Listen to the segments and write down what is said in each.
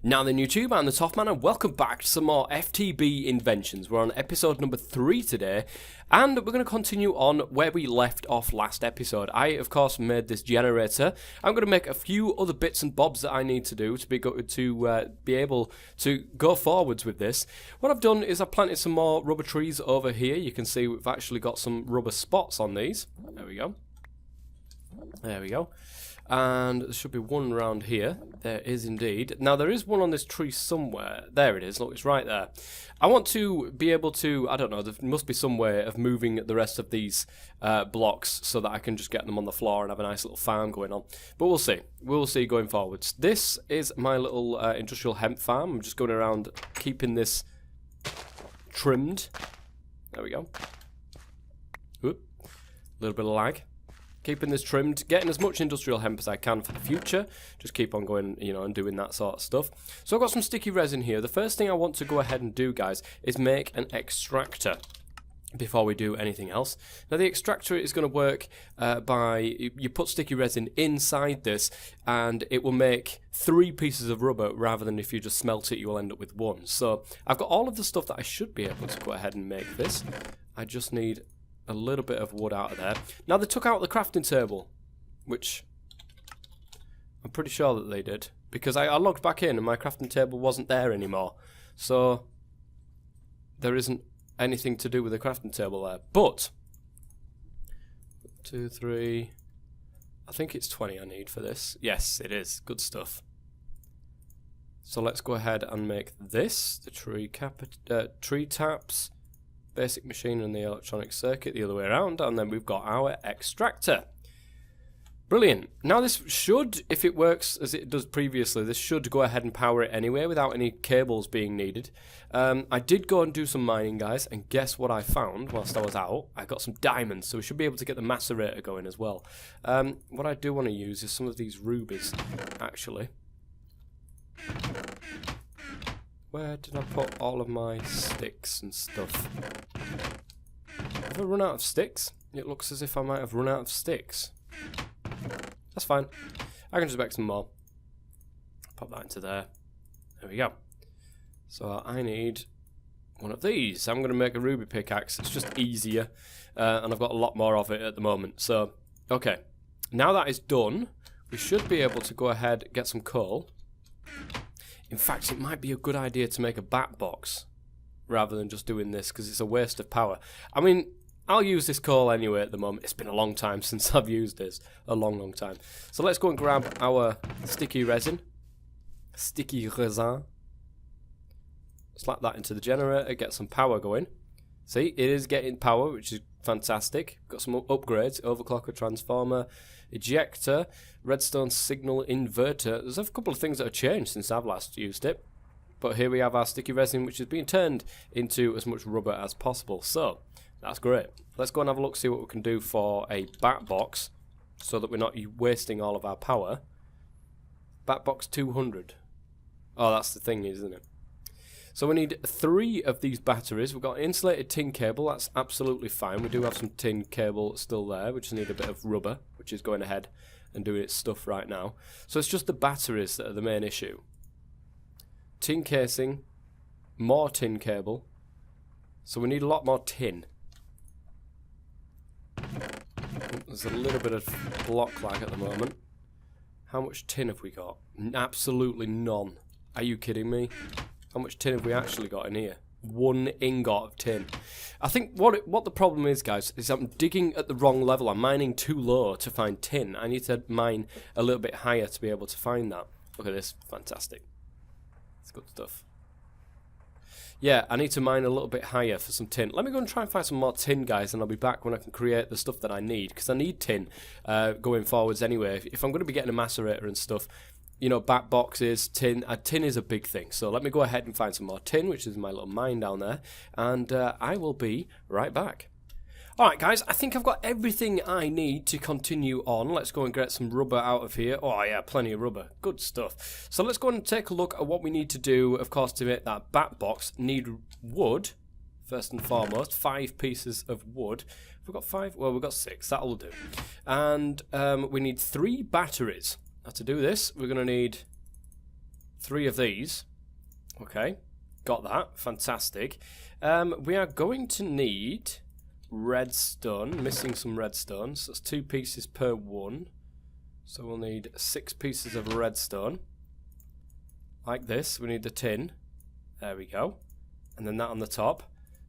Now then YouTube, I'm the TOFF man and welcome back to some more FTB Inventions. We're on episode number 3 today and we're going to continue on where we left off last episode. I of course made this generator. I'm going to make a few other bits and bobs that I need to do to be able to go forwards with this. What I've done is I've planted some more rubber trees over here. You can see we've actually got some rubber spots on these. There we go. There we go. And there should be one around here. There is indeed. Now there is one on this tree somewhere. There it is. Look, it's right there. I want to be able to, I don't know, there must be some way of moving the rest of these blocks so that I can just get them on the floor and have a nice little farm going on. But we'll see. We'll see going forwards. This is my little industrial hemp farm. I'm just going around keeping this trimmed. There we go. Oop. A little bit of lag. Keeping this trimmed, getting as much industrial hemp as I can for the future. Just keep on going, you know, and doing that sort of stuff. So I've got some sticky resin here. The first thing I want to go ahead and do, guys, is make an extractor before we do anything else. Now the extractor is going to work by, you put sticky resin inside this and it will make 3 pieces of rubber rather than if you just smelt it, you will end up with 1. So I've got all of the stuff that I should be able to go ahead and make this. I just need a little bit of wood out of there. Now they took out the crafting table, which I'm pretty sure that they did, because I logged back in and my crafting table wasn't there anymore. So there isn't anything to do with the crafting table there. But 2, 3, I think it's 20 I need for this. Yes, it is. Good stuff. So let's go ahead and make this, the tree taps, basic machine and the electronic circuit the other way around, and then we've got our extractor. Brilliant. Now this should, if it works as it does previously, this should go ahead and power it anyway without any cables being needed. I did go and do some mining, guys, and guess what I found whilst I was out? I got some diamonds, so we should be able to get the macerator going as well. What I do want to use is some of these rubies, actually. Where did I put all of my sticks and stuff? Have I run out of sticks? It looks as if I might have run out of sticks. That's fine. I can just make some more. Pop that into there. There we go. So I need one of these. I'm going to make a ruby pickaxe. It's just easier. And I've got a lot more of it at the moment. So, okay. Now that is done, we should be able to go ahead and get some coal. In fact, it might be a good idea to make a bat box rather than just doing this because it's a waste of power. I mean, I'll use this coal anyway at the moment. It's been a long time since I've used this. A long, long time. So let's go and grab our sticky resin. Sticky resin. Slap that into the generator, get some power going. See, it is getting power, which is fantastic. Got some upgrades. Overclocker, transformer, ejector, redstone signal inverter. There's a couple of things that have changed since I've last used it. But here we have our sticky resin, which is being turned into as much rubber as possible. So, that's great. Let's go and have a look, see what we can do for a bat box, so that we're not wasting all of our power. Bat box 200. Oh, that's the thing, isn't it? So we need 3 of these batteries. We've got insulated tin cable. That's absolutely fine. We do have some tin cable still there. We just need a bit of rubber, which is going ahead and doing its stuff right now. So it's just the batteries that are the main issue. Tin casing, more tin cable. So we need a lot more tin. There's a little bit of block lag at the moment. How much tin have we got? Absolutely none. Are you kidding me? How much tin have we actually got in here? 1 ingot of tin. I think what the problem is, guys, is I'm digging at the wrong level. I'm mining too low to find tin. I need to mine a little bit higher to be able to find that. Look at this. Fantastic. It's good stuff. Yeah, I need to mine a little bit higher for some tin. Let me go and try and find some more tin, guys, and I'll be back when I can create the stuff that I need, because I need tin going forwards anyway. If I'm going to be getting a macerator and stuff, you know, bat boxes, tin. Tin is a big thing. So let me go ahead and find some more tin, which is my little mine down there. And I will be right back. Alright, guys. I think I've got everything I need to continue on. Let's go and get some rubber out of here. Oh, yeah, plenty of rubber. Good stuff. So let's go and take a look at what we need to do, of course, to make that bat box. Need wood, first and foremost. 5 pieces of wood. We've got 5? Well, we've got 6. That'll do. And we need 3 batteries. Now to do this, we're going to need 3 of these. Okay, got that. Fantastic. We are going to need redstone. Missing some redstone. So that's 2 pieces per one. So we'll need 6 pieces of redstone. Like this. We need the tin. There we go. And then that on the top.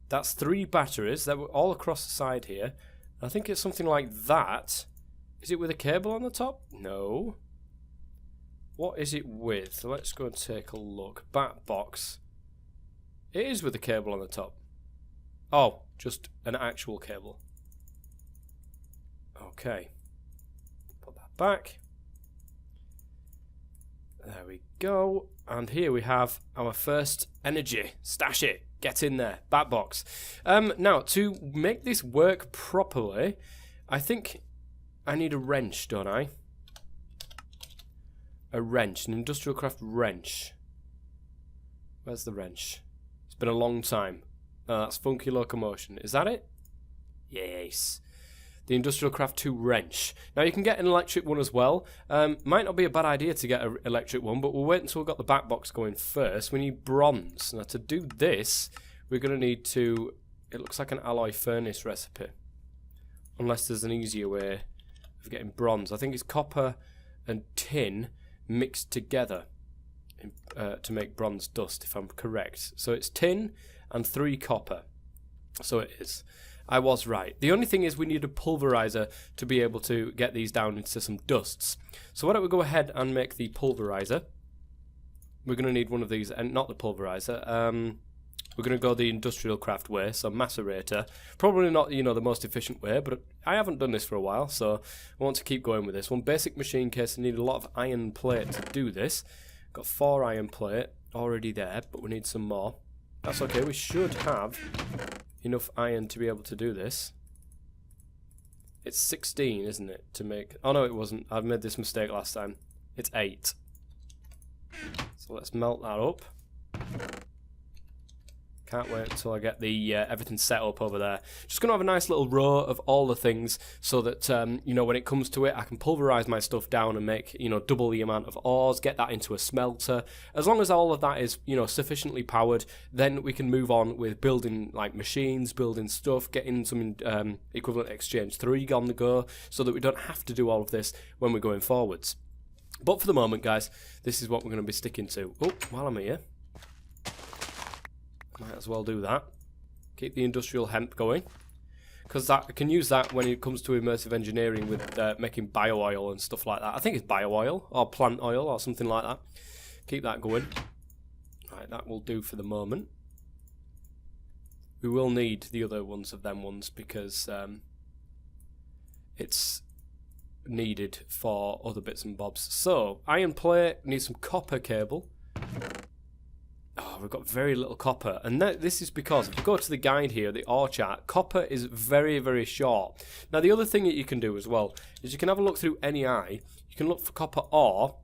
That's 3 batteries. That were all across the side here. I think it's something like that. Is it with a cable on the top? No. What is it with? Let's go and take a look. Bat box. It is with a cable on the top. Oh, just an actual cable. Okay. Put that back. There we go. And here we have our first energy. Stash it. Get in there. Bat box. Now, to make this work properly, I think I need a wrench, don't I? A wrench. An industrial craft wrench. Where's the wrench? It's been a long time. Oh, that's funky locomotion. Is that it? Yes. The Industrial Craft 2 wrench. Now you can get an electric one as well. Might not be a bad idea to get an electric one, but we'll wait until we've got the back box going first. We need bronze. Now to do this, we're going to need to... It looks like an alloy furnace recipe. Unless there's an easier way of getting bronze. I think it's copper and tin mixed together to make bronze dust, if I'm correct. So it's tin and 3 copper. So it is. I was right. The only thing is we need a pulverizer to be able to get these down into some dusts. So why don't we go ahead and make the pulverizer. We're going to need one of these, and not the pulverizer. We're going to go the industrial craft way, so macerator. Probably not, you know, the most efficient way, but I haven't done this for a while, so I want to keep going with this. One basic machine case, I need a lot of iron plate to do this. Got 4 iron plate already there, but we need some more. That's okay, we should have enough iron to be able to do this. It's 16, isn't it, to make... Oh no, it wasn't. I've made this mistake last time. It's 8. So let's melt that up. Can't wait until I get the everything set up over there. Just going to have a nice little row of all the things so that, you know, when it comes to it, I can pulverize my stuff down and make, you know, double the amount of ores, get that into a smelter. As long as all of that is, you know, sufficiently powered, then we can move on with building, like, machines, building stuff, getting some equivalent exchange 3 on the go, so that we don't have to do all of this when we're going forwards. But for the moment, guys, this is what we're going to be sticking to. Oh, while I'm here... Might as well do that. Keep the industrial hemp going. Because I can use that when it comes to immersive engineering with making bio-oil and stuff like that. I think it's bio-oil or plant oil or something like that. Keep that going. Right, that will do for the moment. We will need the other ones of them ones because it's needed for other bits and bobs. So, iron plate, need some copper cable. Oh, we've got very little copper, and this is because if you go to the guide here, the ore chart, copper is very, very short. Now, the other thing that you can do as well is you can have a look through NEI, you can look for copper ore,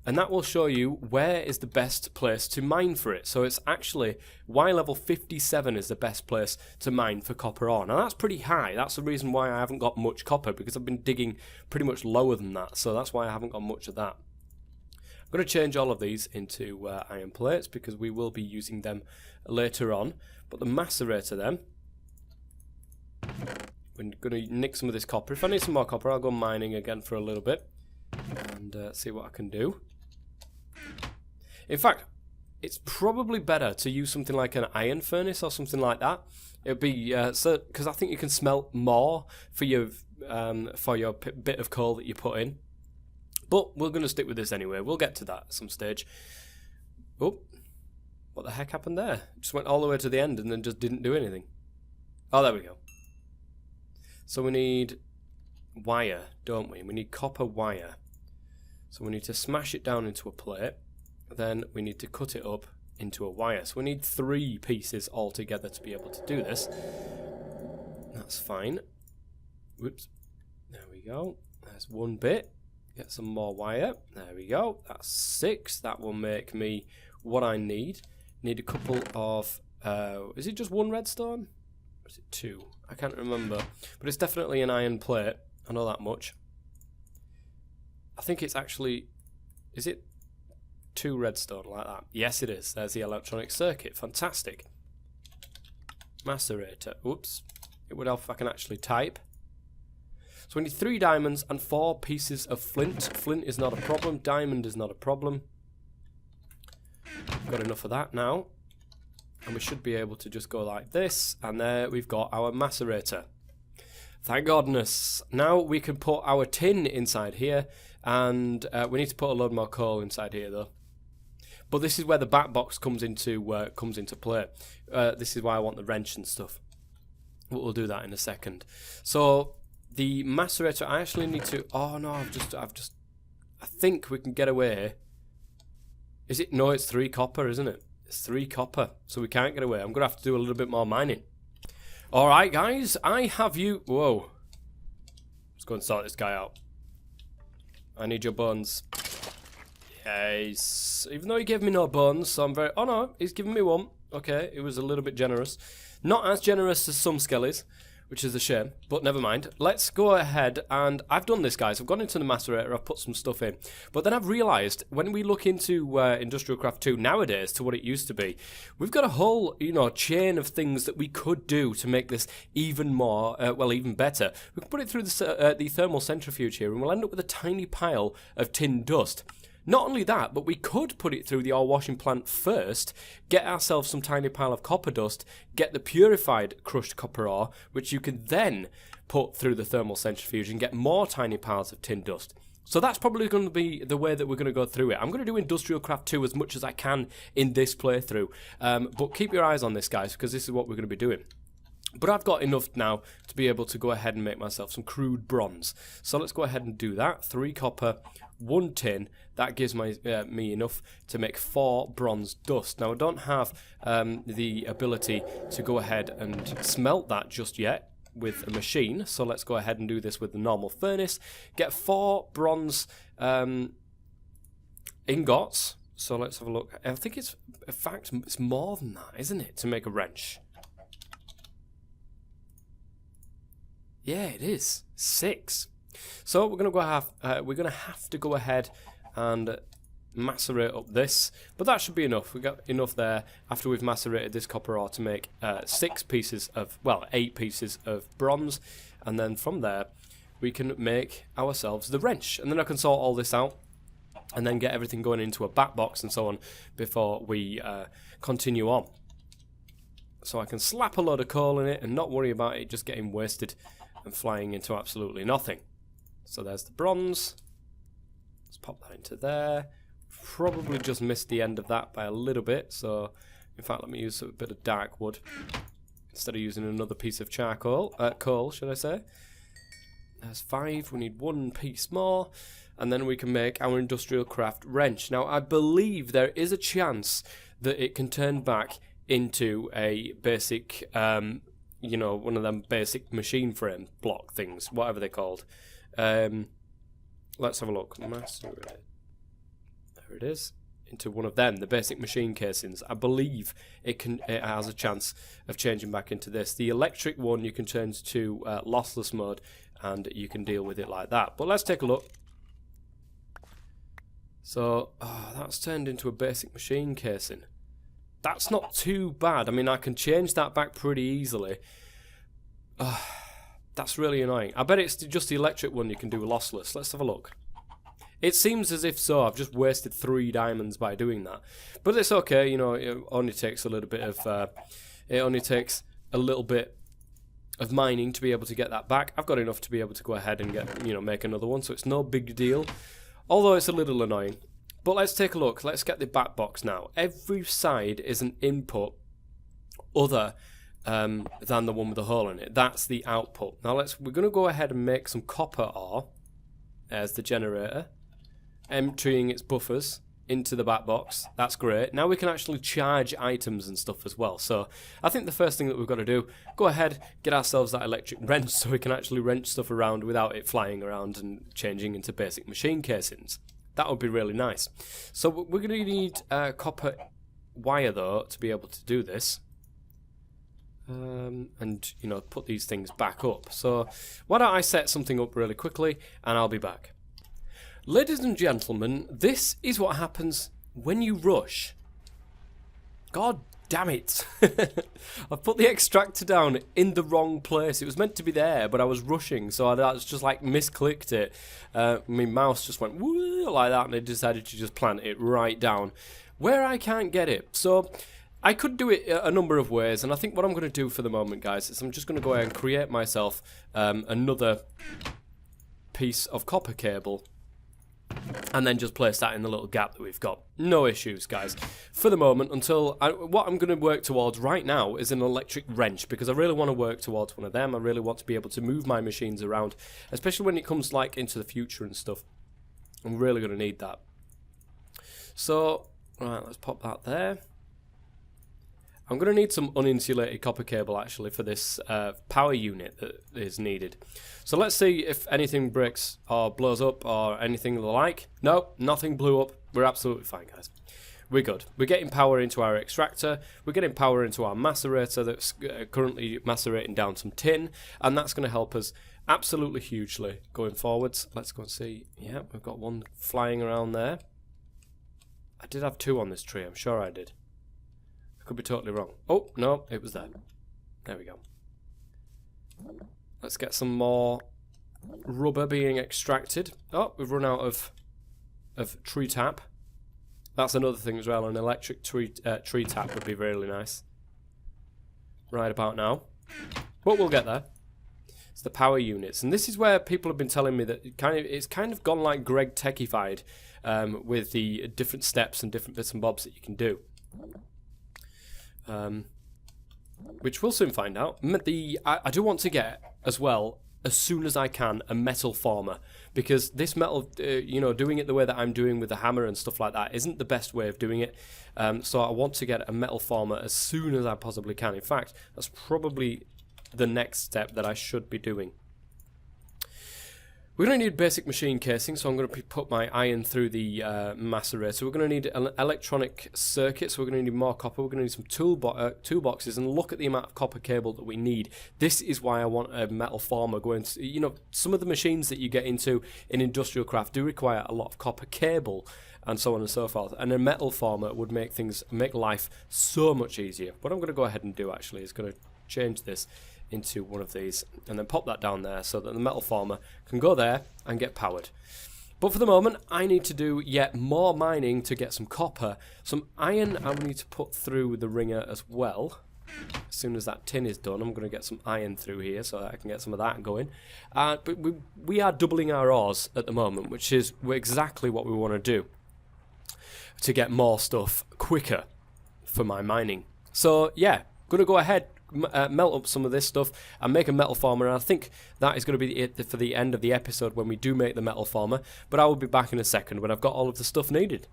and that will show you where is the best place to mine for it. So it's actually Y level 57 is the best place to mine for copper ore. Now, that's pretty high. That's the reason why I haven't got much copper, because I've been digging pretty much lower than that, so that's why I haven't got much of that. I'm going to change all of these into iron plates because we will be using them later on. But the macerator then, we're going to nick some of this copper. If I need some more copper, I'll go mining again for a little bit and see what I can do. In fact, it's probably better to use something like an iron furnace or something like that. It would be because I think you can smelt more for your bit of coal that you put in. But we're going to stick with this anyway. We'll get to that at some stage. Oh, what the heck happened there? Just went all the way to the end and then just didn't do anything. Oh, there we go. So we need wire, don't we? We need copper wire. So we need to smash it down into a plate. Then we need to cut it up into a wire. So we need 3 pieces altogether to be able to do this. That's fine. Whoops. There we go. There's 1 bit. Get some more wire. There we go. That's 6. That will make me what I need. Need a couple of... is it just 1 redstone? Or is it 2? I can't remember. But it's definitely an iron plate. I know that much. I think it's actually... Is it 2 redstone like that? Yes, it is. There's the electronic circuit. Fantastic. Macerator. Oops. It would help if I can actually type. So we need 3 diamonds and 4 pieces of flint. Flint is not a problem. Diamond is not a problem. Got enough of that now. And we should be able to just go like this. And there we've got our macerator. Thank goodness. Now we can put our tin inside here. And we need to put a load more coal inside here though. But this is where the back box comes into play. This is why I want the wrench and stuff. But we'll do that in a second. So the macerator, I actually need to. Oh no, I think we can get away. Is it? No, it's 3 copper, isn't it? It's 3 copper, so we can't get away. I'm gonna have to do a little bit more mining. All right, guys, I have you. Whoa. Let's go and sort this guy out. I need your bones. Yes. Even though he gave me no bones, so I'm very... Oh, no, he's given me 1. Okay, it was a little bit generous. Not as generous as some skellies, which is a shame, but never mind. Let's go ahead, and I've done this, guys. I've gone into the macerator, I've put some stuff in. But then I've realised, when we look into Industrial Craft 2 nowadays to what it used to be, we've got a whole, chain of things that we could do to make this even more, even better. We can put it through the thermal centrifuge here, and we'll end up with a tiny pile of tin dust. Not only that, but we could put it through the ore washing plant first, get ourselves some tiny pile of copper dust, get the purified crushed copper ore, which you can then put through the thermal centrifuge and get more tiny piles of tin dust. So that's probably going to be the way that we're going to go through it. I'm going to do Industrial Craft 2 as much as I can in this playthrough. But keep your eyes on this, guys, because this is what we're going to be doing. But I've got enough now to be able to go ahead and make myself some crude bronze. So let's go ahead and do that. 3 copper, 1 tin. That gives me enough to make 4 bronze dust. Now I don't have the ability to go ahead and smelt that just yet with a machine. So let's go ahead and do this with the normal furnace. Get 4 bronze ingots. So let's have a look. I think it's, in fact, it's more than that, isn't it, to make a wrench? Yeah, it is 6. So we're gonna have to go ahead and macerate up this, but that should be enough. We got enough there after we've macerated this copper ore to make 8 pieces of bronze, and then from there we can make ourselves the wrench, and then I can sort all this out and then get everything going into a back box and so on before we continue on. So I can slap a load of coal in it and not worry about it just getting wasted and flying into absolutely nothing. So there's the bronze. Let's pop that into there. Probably just missed the end of that by a little bit. So, in fact, let me use a bit of dark wood instead of using another piece of charcoal. Coal, should I say? There's 5. We need 1 piece more, and then we can make our Industrial Craft wrench. Now, I believe there is a chance that it can turn back into a basic, one of them basic machine frame block things, whatever they're called. Let's have a look. There it is. Into one of them, the basic machine casings. I believe it has a chance of changing back into this. The electric one you can change to lossless mode, and you can deal with it like that. But let's take a look. So that's turned into a basic machine casing. That's not too bad. I mean, I can change that back pretty easily. That's really annoying. I bet it's just the electric one you can do lossless. Let's have a look. It seems as if so. I've just wasted 3 diamonds by doing that, but it's okay. It only takes a little bit of mining to be able to get that back. I've got enough to be able to go ahead and make another one, so it's no big deal. Although it's a little annoying. But let's take a look. Let's get the back box now. Every side is an input other than the one with the hole in it. That's the output. Now we're going to go ahead and make some copper ore. There's the generator, emptying its buffers into the back box. That's great. Now we can actually charge items and stuff as well. So I think the first thing that we've got to do, go ahead, get ourselves that electric wrench so we can actually wrench stuff around without it flying around and changing into basic machine casings. That would be really nice. So we're going to need copper wire though to be able to do this. And put these things back up. So why don't I set something up really quickly and I'll be back. Ladies and gentlemen, this is what happens when you rush... God damn it. I've put the extractor down in the wrong place. It was meant to be there, but I was rushing, so I just like misclicked it. My mouse just went woo like that, and I decided to just plant it right down where I can't get it. So I could do it a number of ways, and I think what I'm going to do for the moment, guys, is I'm just going to go ahead and create myself another piece of copper cable, and then just place that in the little gap that we've got. No issues, guys. For the moment, what I'm going to work towards right now is an electric wrench, because I really want to work towards one of them. I really want to be able to move my machines around, especially when it comes like into the future and stuff. I'm really going to need that. So, right, let's pop that there. I'm going to need some uninsulated copper cable actually for this power unit that is needed. So let's see if anything breaks or blows up or anything of the like. No, nothing blew up. We're absolutely fine, guys. We're good. We're getting power into our extractor. We're getting power into our macerator that's currently macerating down some tin. And that's going to help us absolutely hugely going forwards. Let's go and see. Yeah, we've got one flying around there. I did have two on this tree. I'm sure I did. Could be totally wrong. Oh, no, it was there. There we go. Let's get some more rubber being extracted. Oh, we've run out of tree tap. That's another thing as well. An electric tree tap would be really nice. Right about now. But we'll get there. It's the power units. And this is where people have been telling me that it's kind of gone like Greg Techified with the different steps and different bits and bobs that you can do. Which we'll soon find out. I do want to get, as well, as soon as I can, a metal former. Because this metal, doing it the way that I'm doing with the hammer and stuff like that isn't the best way of doing it. So I want to get a metal former as soon as I possibly can. In fact, that's probably the next step that I should be doing. We're going to need basic machine casing, so I'm going to put my iron through the macerator. We're going to need an electronic circuit, so we're going to need more copper. We're going to need some toolboxes, and look at the amount of copper cable that we need. This is why I want a metal former going to, some of the machines that you get into in industrial craft do require a lot of copper cable, and so on and so forth. And a metal former would make life so much easier. What I'm going to go ahead and do, actually, is going to change this into one of these and then pop that down there so that the metal former can go there and get powered. But for the moment, I need to do yet more mining to get some copper. Some iron I will need to put through the ringer as well. As soon as that tin is done, I'm going to get some iron through here so that I can get some of that going. But we are doubling our ores at the moment, which is exactly what we want to do to get more stuff quicker for my mining. So yeah, going to go ahead, melt up some of this stuff and make a metal former, and I think that is going to be it for the end of the episode when we do make the metal former, but I will be back in a second when I've got all of the stuff needed.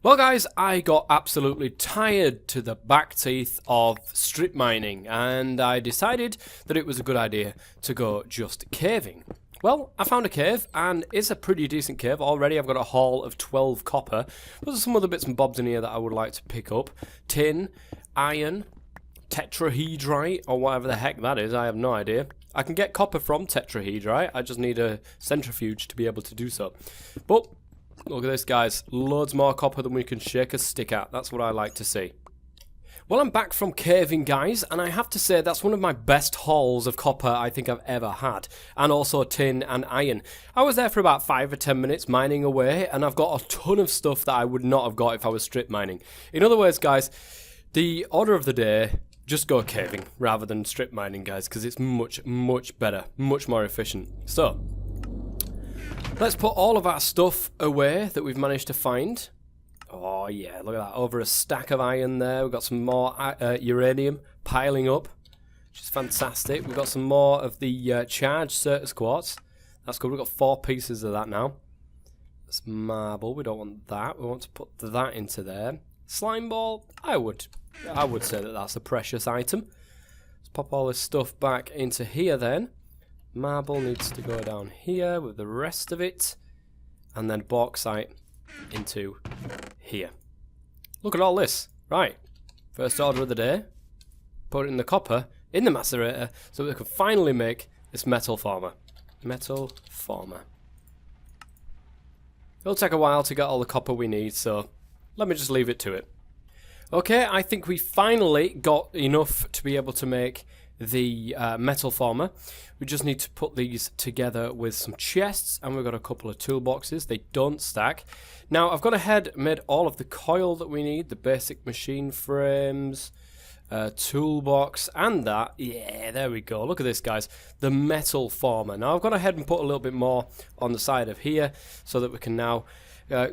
Well guys, I got absolutely tired to the back teeth of strip mining, and I decided that it was a good idea to go just caving. Well, I found a cave, and it's a pretty decent cave. Already I've got a haul of 12 copper, but there's some other bits and bobs in here that I would like to pick up. Tin, iron, tetrahedrite, or whatever the heck that is, I have no idea. I can get copper from tetrahedrite, I just need a centrifuge to be able to do so. But, look at this guys, loads more copper than we can shake a stick at, that's what I like to see. Well, I'm back from caving, guys, and I have to say that's one of my best hauls of copper I think I've ever had, and also tin and iron. I was there for about 5 or 10 minutes mining away, and I've got a ton of stuff that I would not have got if I was strip mining. In other words, guys, the order of the day: just go caving rather than strip mining, guys, because it's much better, much more efficient. So, let's put all of our stuff away that we've managed to find. Oh yeah, look at that, over a stack of iron there. We've got some more uranium piling up, which is fantastic. We've got some more of the charged Certus quartz. That's good, we've got 4 pieces of that now. That's marble, we don't want that. We want to put that into there. Slime ball, I would say that that's a precious item. Let's pop all this stuff back into here then. Marble needs to go down here with the rest of it. And then bauxite into here. Look at all this. Right. First order of the day. Put in the copper in the macerator so we can finally make this metal former. Metal former. It'll take a while to get all the copper we need, so let me just leave it to it. Okay, I think we finally got enough to be able to make the metal former. We just need to put these together with some chests, and we've got a couple of toolboxes. They don't stack. Now, I've gone ahead and made all of the coil that we need, the basic machine frames, toolbox, and that. Yeah, there we go. Look at this, guys. The metal former. Now, I've gone ahead and put a little bit more on the side of here so that we can now,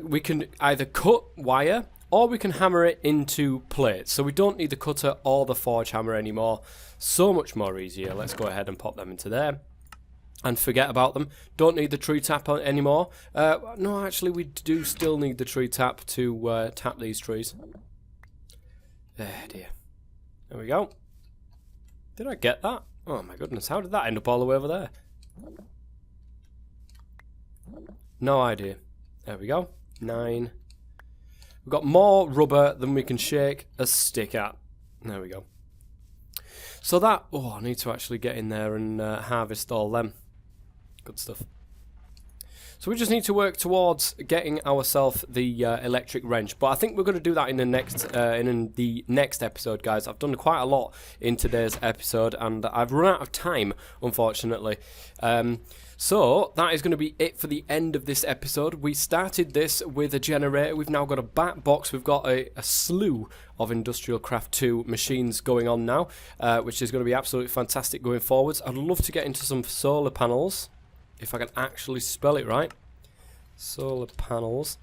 we can either cut wire or we can hammer it into plates. So we don't need the cutter or the forge hammer anymore. So much more easier. Let's go ahead and pop them into there. And forget about them. Don't need the tree tap anymore. No, actually, we do still need the tree tap to tap these trees. Dear. There we go. Did I get that? Oh my goodness, how did that end up all the way over there? No idea. There we go. 9. We've got more rubber than we can shake a stick at. There we go. So that... Oh, I need to actually get in there and harvest all them. Good stuff. So we just need to work towards getting ourselves the electric wrench. But I think we're going to do that in the next episode, guys. I've done quite a lot in today's episode, and I've run out of time, unfortunately. So that is going to be it for the end of this episode. We started this with a generator. We've now got a back box. We've got a slew of Industrial Craft 2 machines going on now, which is going to be absolutely fantastic going forwards. I'd love to get into some solar panels, if I can actually spell it right. Solar panels.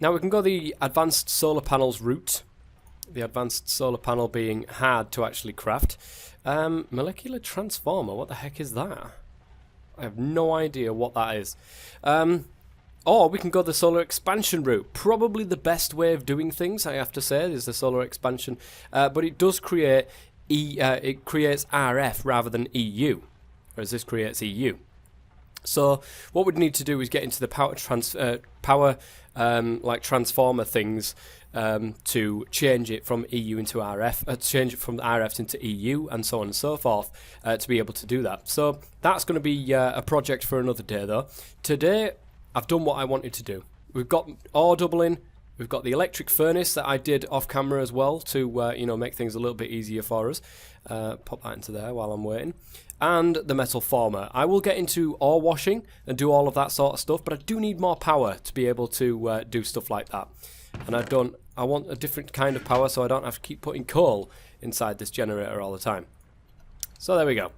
Now we can go the advanced solar panels route. The advanced solar panel being hard to actually craft. Molecular transformer, what the heck is that? I have no idea what that is. Or we can go the solar expansion route. Probably the best way of doing things, I have to say, is the solar expansion. But it does create it creates RF rather than EU, whereas this creates EU. So what we'd need to do is get into the like transformer things to change it from EU into RF, change it from the RF into EU, and so on and so forth, to be able to do that. So that's going to be a project for another day, though. Today, I've done what I wanted to do. We've got ore doubling. We've got the electric furnace that I did off camera as well to you know, make things a little bit easier for us. Pop that into there while I'm waiting. And the metal former. I will get into ore washing and do all of that sort of stuff, but I do need more power to be able to do stuff like that. And I want a different kind of power so I don't have to keep putting coal inside this generator all the time. So there we go.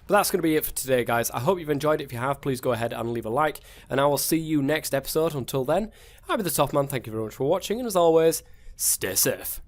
But that's going to be it for today, guys. I hope you've enjoyed it. If you have, please go ahead and leave a like, and I will see you next episode. Until then, I'll be the Toff Man. Thank you very much for watching, and as always, stay safe.